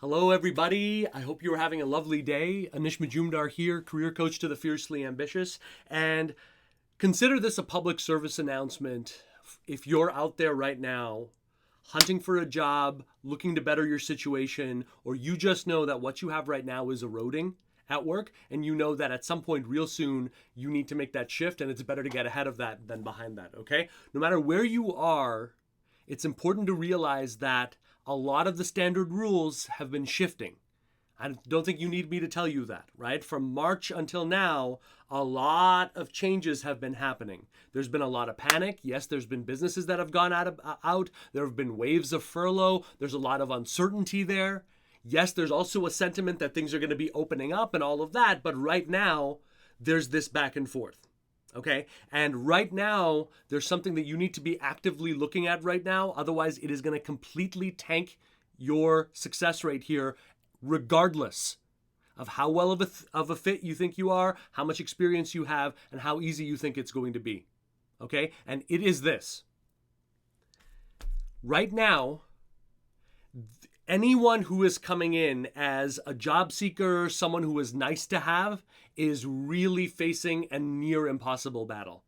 Hello, everybody. I hope you're having a lovely day. Anish Majumdar here, career coach to the fiercely ambitious. And consider this a public service announcement. If you're out there right now hunting for a job, looking to better your situation, or you just know that what you have right now is eroding at work, and you know that at some point real soon you need to make that shift, and it's better to get ahead of that than behind that, okay? No matter where you are, it's important to realize that a lot of the standard rules have been shifting. I don't think you need me to tell you that, right? From March until now, a lot of changes have been happening. There's been a lot of panic. Yes, there's been businesses that have gone out. There have been waves of furlough. There's a lot of uncertainty there. Yes, there's also a sentiment that things are going to be opening up and all of that. But right now, there's this back and forth. Okay. And right now, there's something that you need to be actively looking at right now. Otherwise, it is going to completely tank your success rate here, regardless of how well of a fit you think you are, how much experience you have, and how easy you think it's going to be. Okay. And it is this. Right now, anyone who is coming in as a job seeker, someone who is nice to have, is really facing a near impossible battle.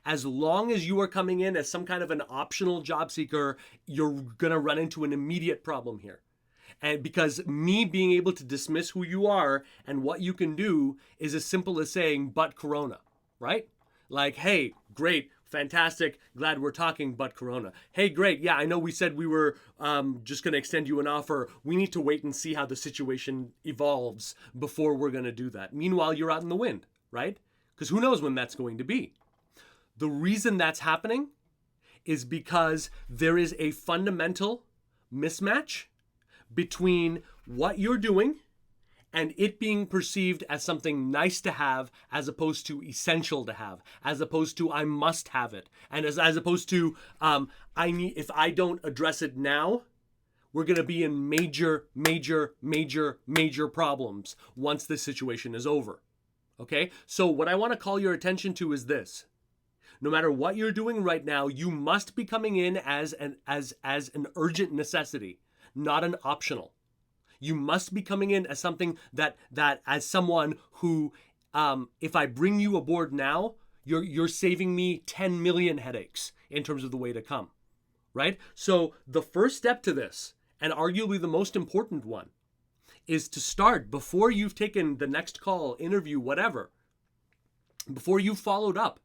As long as you are coming in as some kind of an optional job seeker, you're going to run into an immediate problem here. And because me being able to dismiss who you are and what you can do is as simple as saying, but Corona, right? Like, hey, great, fantastic, glad we're talking, but Corona. Hey, great, yeah, I know we said we were just going to extend you an offer. We need to wait and see how the situation evolves before we're going to do that. Meanwhile, you're out in the wind, right? Because who knows when that's going to be. The reason that's happening is because there is a fundamental mismatch between what you're doing and it being perceived as something nice to have as opposed to essential to have, as opposed to I must have it, and as opposed to if I don't address it now, we're going to be in major problems once this situation is over. Okay? So what I want to call your attention to is this. No matter what you're doing right now, you must be coming in as an urgent necessity, not an optional. You must be coming in as something that as someone who, if I bring you aboard now, you're saving me 10 million headaches in terms of the way to come, right? So the first step to this, and arguably the most important one, is to start before you've taken the next call, interview, whatever, before you've followed up.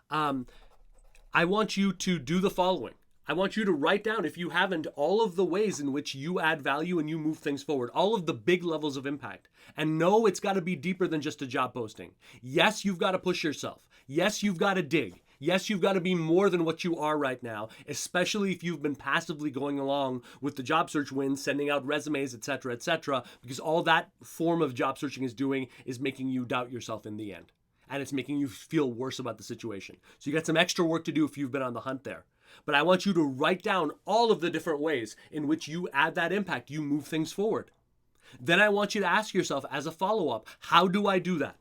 I want you to do the following. I want you to write down, if you haven't, all of the ways in which you add value and you move things forward, all of the big levels of impact. And no, it's got to be deeper than just a job posting. Yes, you've got to push yourself. Yes, you've got to dig. Yes, you've got to be more than what you are right now, especially if you've been passively going along with the job search wins, sending out resumes, etc., because all that form of job searching is doing is making you doubt yourself in the end. And it's making you feel worse about the situation. So you got some extra work to do if you've been on the hunt there. But I want you to write down all of the different ways in which you add that impact, you move things forward. Then I want you to ask yourself as a follow-up, how do I do that?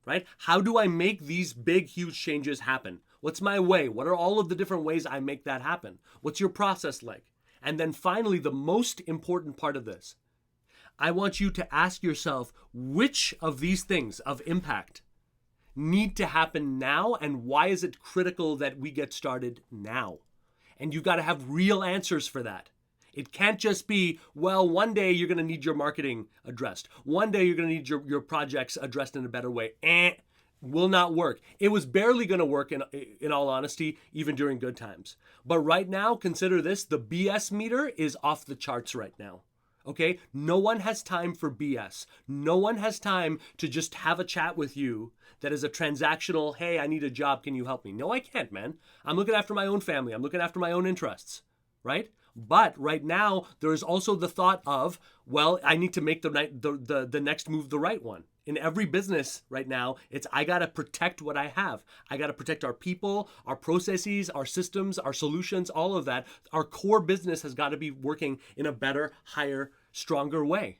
Right? How do I make these big, huge changes happen? What's my way? What are all of the different ways I make that happen? What's your process like? And then finally, the most important part of this, I want you to ask yourself, which of these things of impact need to happen now, and why is it critical that we get started now? And you've got to have real answers for that. It can't just be, well, one day you're going to need your marketing addressed. One day you're going to need your projects addressed in a better way. Will not work. It was barely going to work, in all honesty, even during good times. But right now, consider this, the BS meter is off the charts right now. Okay? No one has time for BS. No one has time to just have a chat with you that is a transactional, hey, I need a job, can you help me? No, I can't, man. I'm looking after my own family. I'm looking after my own interests, right? But right now, there is also the thought of, well, I need to make the next move the right one. In every business right now, it's I got to protect what I have. I got to protect our people, our processes, our systems, our solutions, all of that. Our core business has got to be working in a better, higher, stronger way.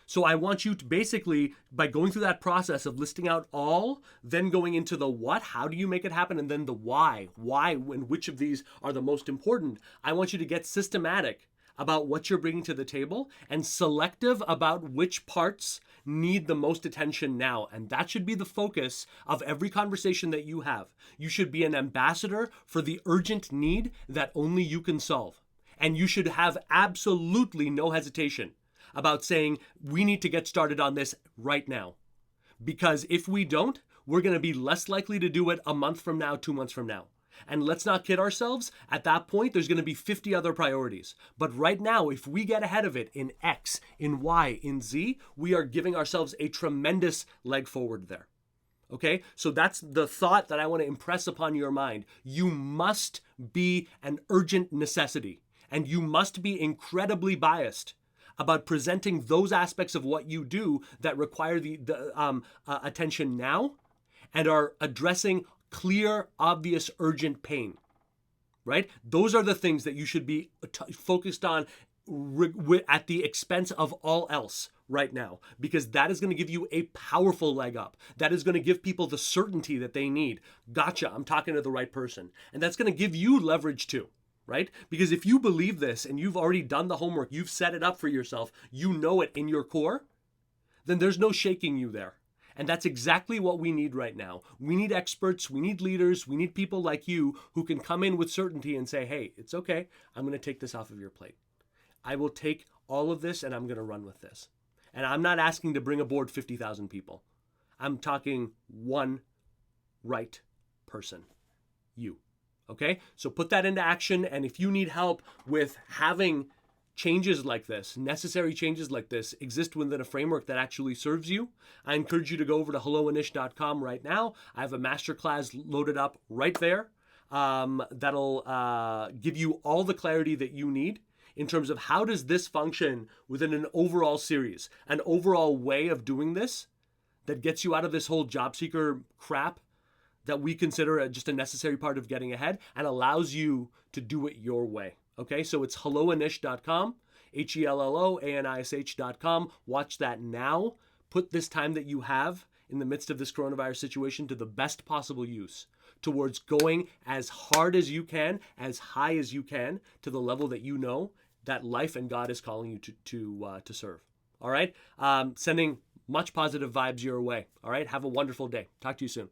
So I want you to basically, by going through that process of listing out all, then going into the what, how do you make it happen, and then the why and which of these are the most important. I want you to get systematic about what you're bringing to the table and selective about which parts need the most attention now. And that should be the focus of every conversation that you have. You should be an ambassador for the urgent need that only you can solve. And you should have absolutely no hesitation about saying, we need to get started on this right now. Because if we don't, we're going to be less likely to do it a month from now, 2 months from now. And let's not kid ourselves. At that point, there's going to be 50 other priorities. But right now, if we get ahead of it in X, in Y, in Z, we are giving ourselves a tremendous leg forward there. Okay? So that's the thought that I want to impress upon your mind. You must be an urgent necessity. And you must be incredibly biased about presenting those aspects of what you do that require the attention now and are addressing clear, obvious, urgent pain, right? Those are the things that you should be focused on at the expense of all else right now, because that is going to give you a powerful leg up. That is going to give people the certainty that they need. Gotcha, I'm talking to the right person. And that's going to give you leverage too. Right? Because if you believe this and you've already done the homework, you've set it up for yourself, you know it in your core, then there's no shaking you there. And that's exactly what we need right now. We need experts, we need leaders, we need people like you who can come in with certainty and say, hey, it's okay, I'm going to take this off of your plate. I will take all of this and I'm going to run with this. And I'm not asking to bring aboard 50,000 people. I'm talking one right person, you. Okay, so put that into action. And if you need help with having changes like this, necessary changes like this, exist within a framework that actually serves you, I encourage you to go over to helloanish.com right now. I have a masterclass loaded up right there that'll give you all the clarity that you need in terms of how does this function within an overall series, an overall way of doing this that gets you out of this whole job seeker crap that we consider just a necessary part of getting ahead and allows you to do it your way. Okay, so it's helloanish.com, HELLOANISH.com. Watch that now. Put this time that you have in the midst of this coronavirus situation to the best possible use towards going as hard as you can, as high as you can, to the level that you know that life and God is calling you to serve. All right, sending much positive vibes your way. All right, have a wonderful day. Talk to you soon.